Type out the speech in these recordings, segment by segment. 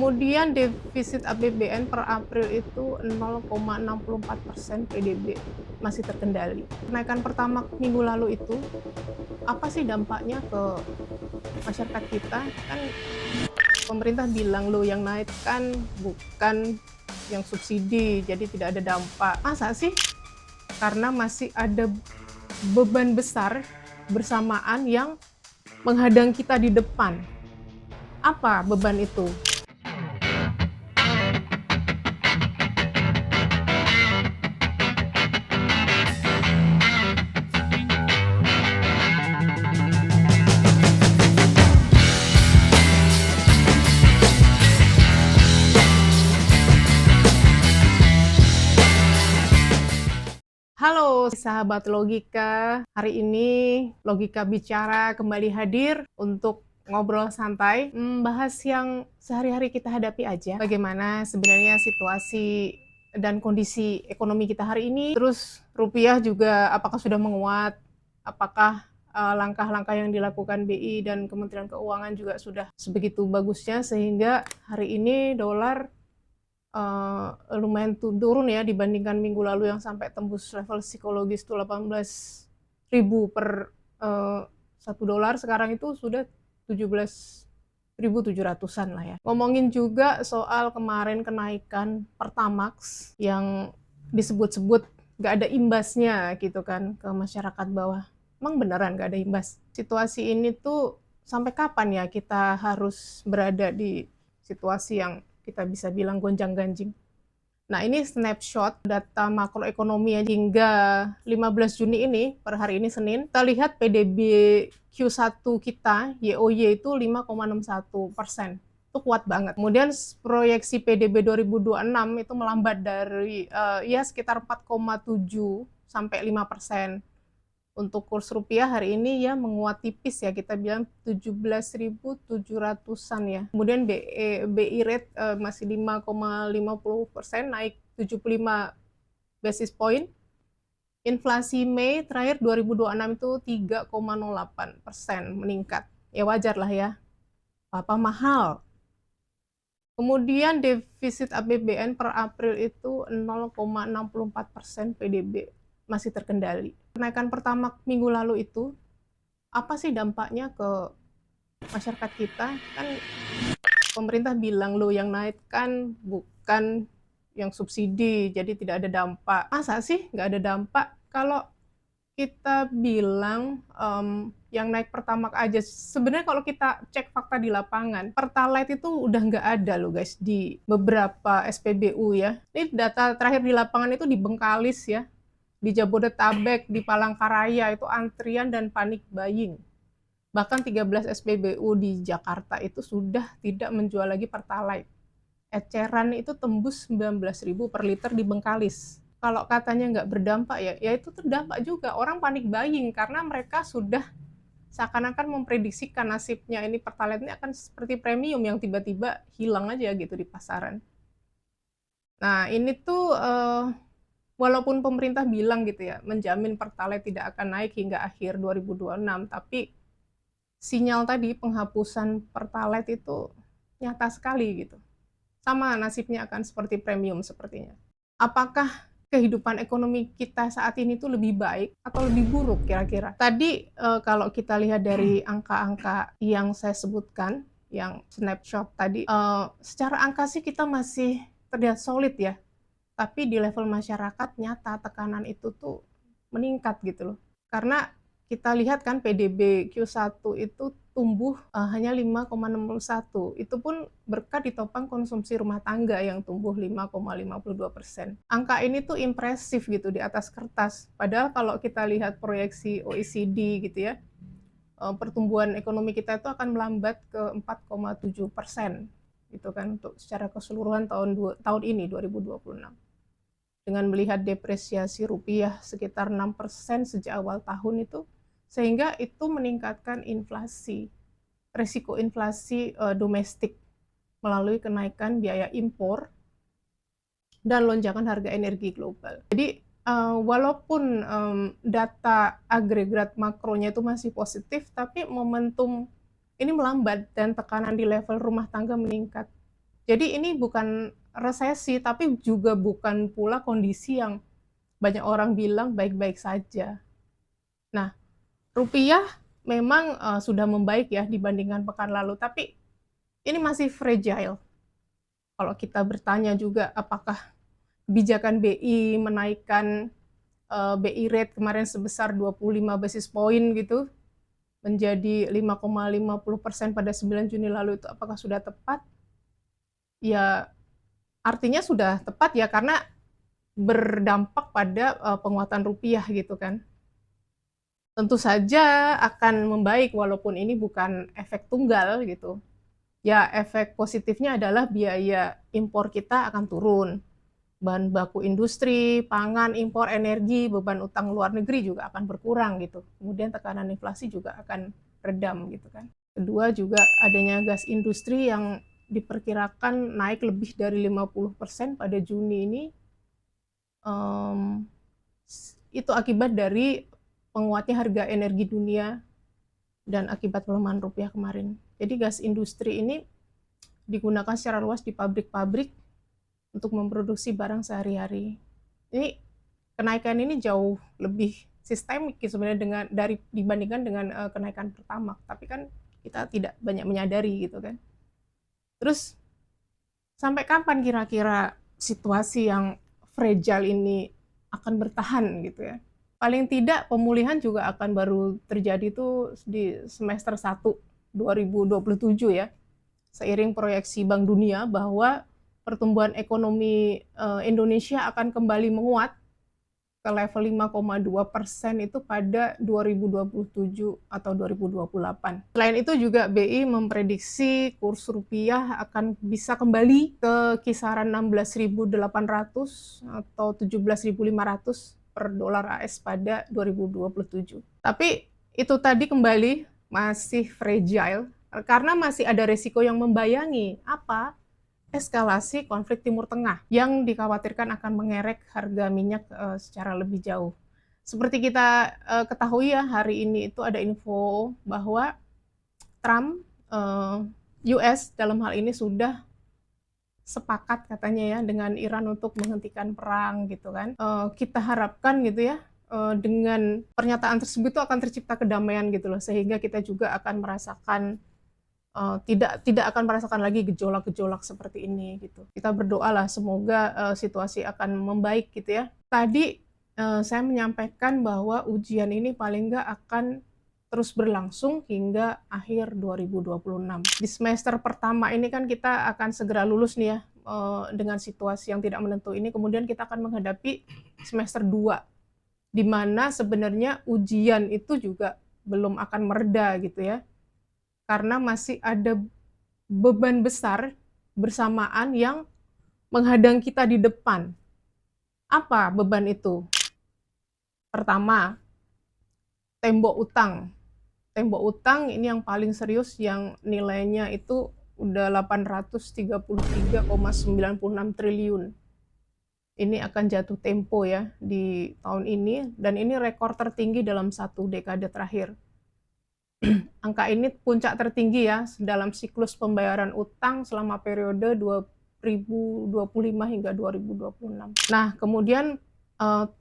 Kemudian defisit APBN per April itu 0,64% PDB, masih terkendali. Kenaikan pertamax minggu lalu itu, apa sih dampaknya ke masyarakat kita? Kan pemerintah bilang, "Loh yang naik kan bukan yang subsidi, jadi tidak ada dampak." Masa sih? Karena masih ada beban besar bersamaan yang menghadang kita di depan. Apa beban itu? Halo sahabat logika, hari ini Logika Bicara kembali hadir untuk ngobrol santai, bahas yang sehari-hari kita hadapi aja. Bagaimana sebenarnya situasi dan kondisi ekonomi kita hari ini, terus rupiah juga apakah sudah menguat, apakah langkah-langkah yang dilakukan BI dan Kementerian Keuangan juga sudah sebegitu bagusnya sehingga hari ini dolar lumayan turun ya dibandingkan minggu lalu yang sampai tembus level psikologis tuh 18.000 per 1 dolar, sekarang itu sudah 17.700-an lah ya. Ngomongin juga soal kemarin kenaikan Pertamax yang disebut-sebut nggak ada imbasnya gitu kan ke masyarakat bawah. Emang beneran nggak ada imbas? Situasi ini tuh sampai kapan ya kita harus berada di situasi yang kita bisa bilang gonjang-ganjing. Nah, ini snapshot data makroekonomi hingga 15 Juni ini, per hari ini Senin. Kita lihat PDB Q1 kita, YoY itu 5,61%. Itu kuat banget. Kemudian proyeksi PDB 2026 itu melambat dari sekitar 4,7 sampai 5%. Untuk kurs rupiah hari ini ya menguat tipis ya, kita bilang 17.700-an ya. Kemudian BI rate masih 5,50%, naik 75 basis point. Inflasi Mei terakhir 2026 itu 3,08%, meningkat. Ya wajar lah ya, apa mahal. Kemudian defisit APBN per April itu 0,64% PDB, masih terkendali. Kenaikan pertamax minggu lalu itu, apa sih dampaknya ke masyarakat kita? Kan pemerintah bilang, "Loh yang naik kan bukan yang subsidi, jadi tidak ada dampak." Masa sih nggak ada dampak? Kalau kita bilang yang naik Pertamax aja, sebenarnya kalau kita cek fakta di lapangan, Pertalite itu udah nggak ada loh guys di beberapa SPBU ya. Ini data terakhir di lapangan itu di Bengkalis ya, di Jabodetabek, di Palangkaraya itu antrian dan panik buying. Bahkan 13 SPBU di Jakarta itu sudah tidak menjual lagi Pertalite. Eceran itu tembus 19.000 per liter di Bengkalis. Kalau katanya nggak berdampak ya itu terdampak juga. Orang panik buying karena mereka sudah seakan-akan memprediksikan nasibnya ini Pertalite ini akan seperti premium yang tiba-tiba hilang aja gitu di pasaran. Nah ini tuh walaupun pemerintah bilang gitu ya, menjamin Pertalite tidak akan naik hingga akhir 2026, tapi sinyal tadi penghapusan Pertalite itu nyata sekali gitu. Sama nasibnya akan seperti premium sepertinya. Apakah kehidupan ekonomi kita saat ini tuh lebih baik atau lebih buruk kira-kira? Tadi kalau kita lihat dari angka-angka yang saya sebutkan, yang snapshot tadi, secara angka sih kita masih terlihat solid ya. Tapi di level masyarakat nyata tekanan itu tuh meningkat gitu loh. Karena kita lihat kan PDB Q1 itu tumbuh hanya 5,61. Itu pun berkat ditopang konsumsi rumah tangga yang tumbuh 5,52%. Angka ini tuh impresif gitu di atas kertas. Padahal kalau kita lihat proyeksi OECD gitu ya, pertumbuhan ekonomi kita itu akan melambat ke 4,7% gitu kan untuk secara keseluruhan tahun ini 2026. Dengan melihat depresiasi rupiah sekitar 6% sejak awal tahun itu, sehingga itu meningkatkan inflasi, resiko inflasi domestik melalui kenaikan biaya impor dan lonjakan harga energi global. Jadi walaupun data agregat makronya itu masih positif, tapi momentum ini melambat dan tekanan di level rumah tangga meningkat. Jadi ini bukan resesi, tapi juga bukan pula kondisi yang banyak orang bilang baik-baik saja. Nah, rupiah memang sudah membaik ya dibandingkan pekan lalu, tapi ini masih fragile. Kalau kita bertanya juga apakah kebijakan BI menaikkan BI rate kemarin sebesar 25 basis point gitu menjadi 5,50% pada 9 Juni lalu itu apakah sudah tepat? Ya, artinya sudah tepat ya karena berdampak pada penguatan rupiah gitu kan. Tentu saja akan membaik walaupun ini bukan efek tunggal gitu. Ya, efek positifnya adalah biaya impor kita akan turun. Bahan baku industri, pangan, impor energi, beban utang luar negeri juga akan berkurang gitu. Kemudian tekanan inflasi juga akan redam gitu kan. Kedua juga adanya gas industri yang diperkirakan naik lebih dari 50% pada Juni ini. Itu akibat dari penguatnya harga energi dunia dan akibat pelemahan rupiah kemarin. Jadi gas industri ini digunakan secara luas di pabrik-pabrik untuk memproduksi barang sehari-hari. Ini kenaikan ini jauh lebih sistemik sebenarnya dibandingkan dengan kenaikan pertama. Tapi kan kita tidak banyak menyadari gitu kan. Terus sampai kapan kira-kira situasi yang fragile ini akan bertahan gitu ya? Paling tidak pemulihan juga akan baru terjadi tuh di semester 1 2027 ya. Seiring proyeksi Bank Dunia bahwa pertumbuhan ekonomi Indonesia akan kembali menguat ke level 5,2% itu pada 2027 atau 2028. Selain itu juga BI memprediksi kurs rupiah akan bisa kembali ke kisaran 16.800 atau 17.500 per dolar AS pada 2027. Tapi itu tadi kembali masih fragile karena masih ada resiko yang membayangi. Apa? Eskalasi konflik Timur Tengah yang dikhawatirkan akan mengerek harga minyak secara lebih jauh. Seperti kita ketahui ya, hari ini itu ada info bahwa Trump, US dalam hal ini sudah sepakat katanya ya dengan Iran untuk menghentikan perang gitu kan. Kita harapkan gitu ya, dengan pernyataan tersebut itu akan tercipta kedamaian gitu loh, sehingga kita juga akan merasakan tidak akan merasakan lagi gejolak-gejolak seperti ini gitu. Kita berdoalah semoga situasi akan membaik gitu ya. Tadi saya menyampaikan bahwa ujian ini paling nggak akan terus berlangsung hingga akhir 2026. Di semester pertama ini kan kita akan segera lulus nih ya dengan situasi yang tidak menentu ini. Kemudian kita akan menghadapi semester 2 di mana sebenarnya ujian itu juga belum akan mereda gitu ya. Karena masih ada beban besar bersamaan yang menghadang kita di depan. Apa beban itu? Pertama, tembok utang. Tembok utang ini yang paling serius yang nilainya itu udah 833,96 triliun. Ini akan jatuh tempo ya di tahun ini dan ini rekor tertinggi dalam 1 dekade terakhir. Angka ini puncak tertinggi ya dalam siklus pembayaran utang selama periode 2025 hingga 2026. Nah, kemudian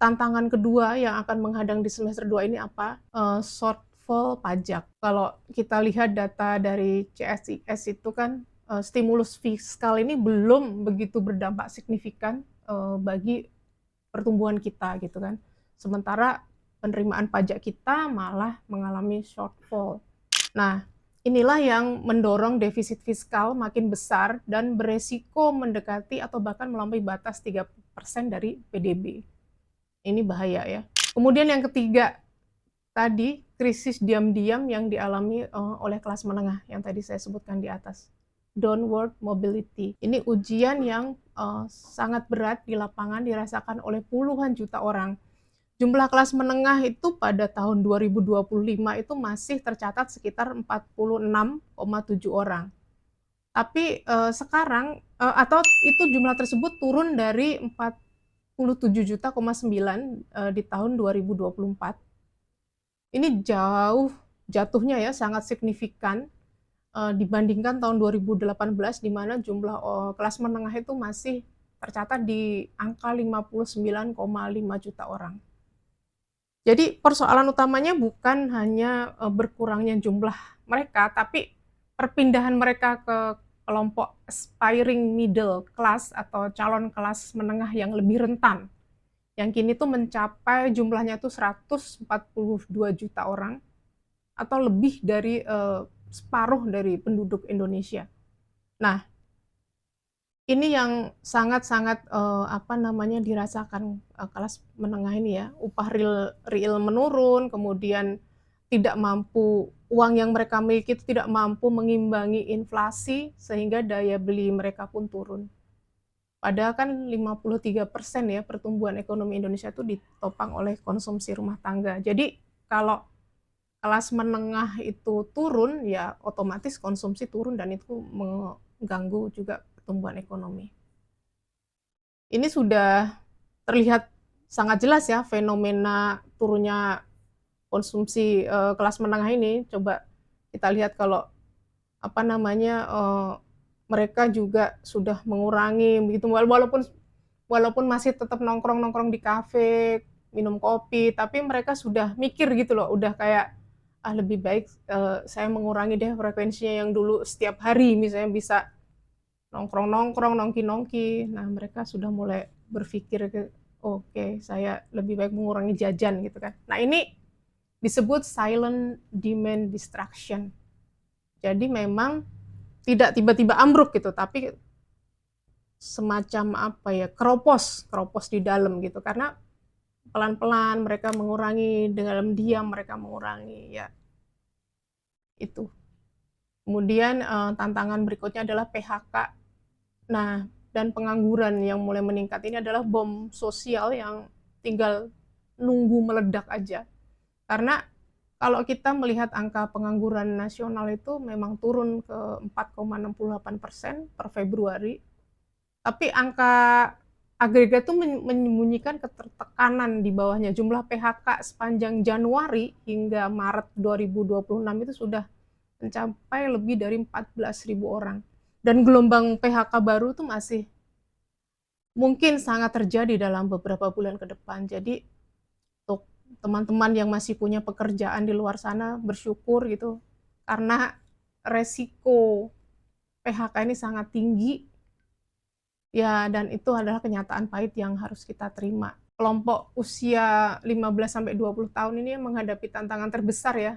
tantangan kedua yang akan menghadang di semester 2 ini apa? Shortfall pajak. Kalau kita lihat data dari CSIS itu kan stimulus fiskal ini belum begitu berdampak signifikan bagi pertumbuhan kita gitu kan. Sementara penerimaan pajak kita malah mengalami shortfall. Nah, inilah yang mendorong defisit fiskal makin besar dan beresiko mendekati atau bahkan melampaui batas 3% dari PDB. Ini bahaya ya. Kemudian yang ketiga, tadi krisis diam-diam yang dialami oleh kelas menengah yang tadi saya sebutkan di atas. Downward mobility. Ini ujian yang sangat berat di lapangan dirasakan oleh puluhan juta orang. Jumlah kelas menengah itu pada tahun 2025 itu masih tercatat sekitar 46,7 orang. Tapi sekarang atau itu jumlah tersebut turun dari 47,9 juta di tahun 2024. Ini jauh jatuhnya ya sangat signifikan dibandingkan tahun 2018 di mana jumlah kelas menengah itu masih tercatat di angka 59,5 juta orang. Jadi persoalan utamanya bukan hanya berkurangnya jumlah mereka, tapi perpindahan mereka ke kelompok aspiring middle class atau calon kelas menengah yang lebih rentan, yang kini tuh mencapai jumlahnya tuh 142 juta orang atau lebih dari separuh dari penduduk Indonesia. Nah, ini yang sangat-sangat dirasakan kelas menengah ini ya, upah real menurun, kemudian tidak mampu, uang yang mereka miliki itu tidak mampu mengimbangi inflasi sehingga daya beli mereka pun turun. Padahal kan 53% ya pertumbuhan ekonomi Indonesia itu ditopang oleh konsumsi rumah tangga. Jadi kalau kelas menengah itu turun, ya otomatis konsumsi turun dan itu mengganggu juga pertumbuhan ekonomi. Ini sudah terlihat sangat jelas ya fenomena turunnya konsumsi kelas menengah ini. Coba kita lihat kalau mereka juga sudah mengurangi begitu, walaupun masih tetap nongkrong di kafe, minum kopi, tapi mereka sudah mikir gitu loh, udah kayak lebih baik saya mengurangi deh frekuensinya yang dulu setiap hari misalnya bisa nongkrong, nongki-nongki. Nah, mereka sudah mulai berpikir oke, saya lebih baik mengurangi jajan gitu kan. Nah, ini disebut silent demand destruction. Jadi memang tidak tiba-tiba ambruk gitu, tapi semacam keropos di dalam gitu, karena pelan-pelan mereka mengurangi, dalam diam mereka mengurangi, ya itu. Kemudian tantangan berikutnya adalah PHK. Nah, dan pengangguran yang mulai meningkat ini adalah bom sosial yang tinggal nunggu meledak aja. Karena kalau kita melihat angka pengangguran nasional itu memang turun ke 4,68% per Februari, tapi angka agregat itu menyembunyikan ketertekanan di bawahnya. Jumlah PHK sepanjang Januari hingga Maret 2026 itu sudah mencapai lebih dari 14.000 orang. Dan gelombang PHK baru itu masih mungkin sangat terjadi dalam beberapa bulan ke depan. Jadi untuk teman-teman yang masih punya pekerjaan di luar sana, bersyukur gitu, karena resiko PHK ini sangat tinggi. Ya, dan itu adalah kenyataan pahit yang harus kita terima. Kelompok usia 15-20 tahun ini menghadapi tantangan terbesar ya,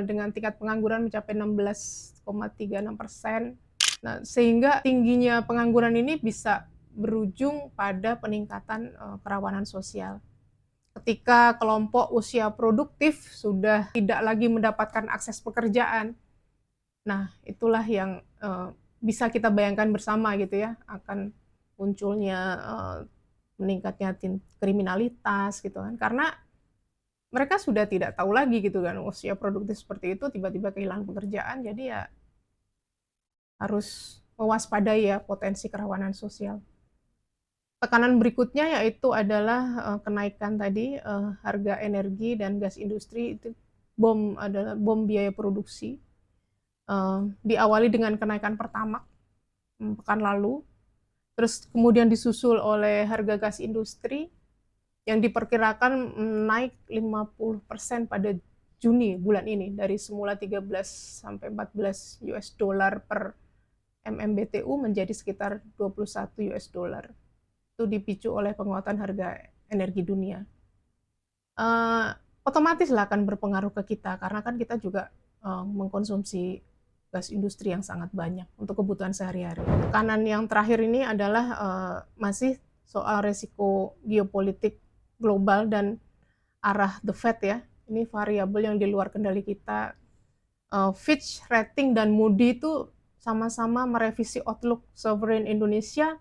dengan tingkat pengangguran mencapai 16,36%. Nah, sehingga tingginya pengangguran ini bisa berujung pada peningkatan kerawanan sosial. Ketika kelompok usia produktif sudah tidak lagi mendapatkan akses pekerjaan, nah itulah yang bisa kita bayangkan bersama gitu ya, akan munculnya meningkatnya kriminalitas gitu kan, karena mereka sudah tidak tahu lagi gitu kan, usia produktif seperti itu tiba-tiba kehilangan pekerjaan, jadi ya harus mewaspadai ya potensi kerawanan sosial. Tekanan berikutnya yaitu adalah kenaikan tadi harga energi dan gas industri, itu adalah bom biaya produksi. Diawali dengan kenaikan Pertamax pekan lalu, terus kemudian disusul oleh harga gas industri yang diperkirakan naik 50% pada Juni bulan ini, dari semula 13 sampai 14 US dollar per MMBTU menjadi sekitar 21 US dollar. Itu dipicu oleh penguatan harga energi dunia. Otomatis lah akan berpengaruh ke kita, karena kan kita juga mengkonsumsi gas industri yang sangat banyak untuk kebutuhan sehari-hari. Tekanan yang terakhir ini adalah masih soal resiko geopolitik global dan arah the Fed ya. Ini variabel yang di luar kendali kita. Fitch Rating dan Moody itu sama-sama merevisi outlook sovereign Indonesia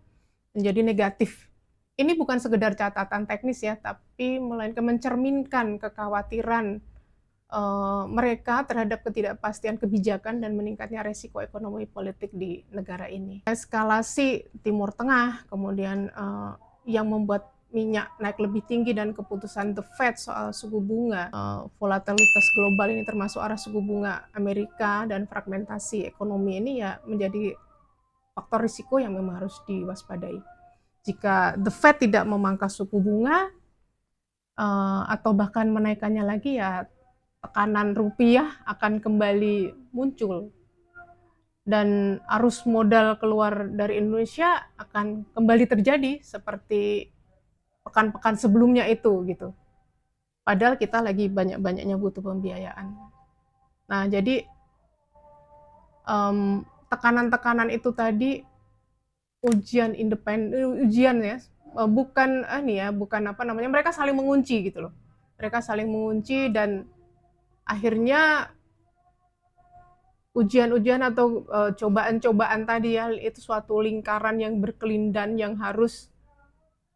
menjadi negatif. Ini bukan sekedar catatan teknis ya, tapi melainkan mencerminkan kekhawatiran mereka terhadap ketidakpastian kebijakan dan meningkatnya resiko ekonomi politik di negara ini. Eskalasi Timur Tengah, kemudian yang membuat minyak naik lebih tinggi dan keputusan The Fed soal suku bunga, volatilitas global ini termasuk arah suku bunga Amerika dan fragmentasi ekonomi ini ya menjadi faktor risiko yang memang harus diwaspadai. Jika The Fed tidak memangkas suku bunga atau bahkan menaikkannya lagi, ya tekanan rupiah akan kembali muncul dan arus modal keluar dari Indonesia akan kembali terjadi seperti pekan-pekan sebelumnya itu gitu. Padahal kita lagi banyak-banyaknya butuh pembiayaan. Nah, jadi tekanan-tekanan itu tadi ujian independen, ujian ya, bukan mereka saling mengunci gitu loh. Mereka saling mengunci dan akhirnya ujian-ujian atau cobaan-cobaan tadi ya, itu suatu lingkaran yang berkelindan yang harus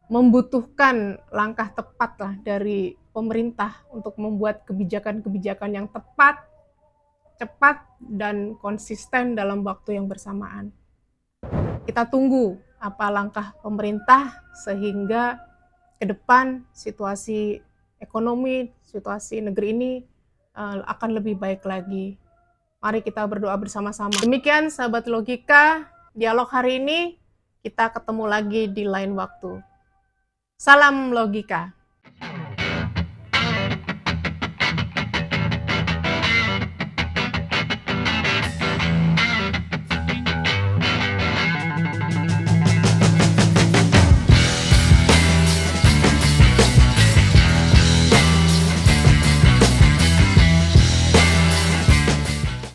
membutuhkan langkah tepat lah dari pemerintah untuk membuat kebijakan-kebijakan yang tepat, cepat, dan konsisten dalam waktu yang bersamaan. Kita tunggu apa langkah pemerintah sehingga ke depan situasi ekonomi, situasi negeri ini akan lebih baik lagi. Mari kita berdoa bersama-sama. Demikian sahabat logika, dialog hari ini, kita ketemu lagi di lain waktu. Salam logika.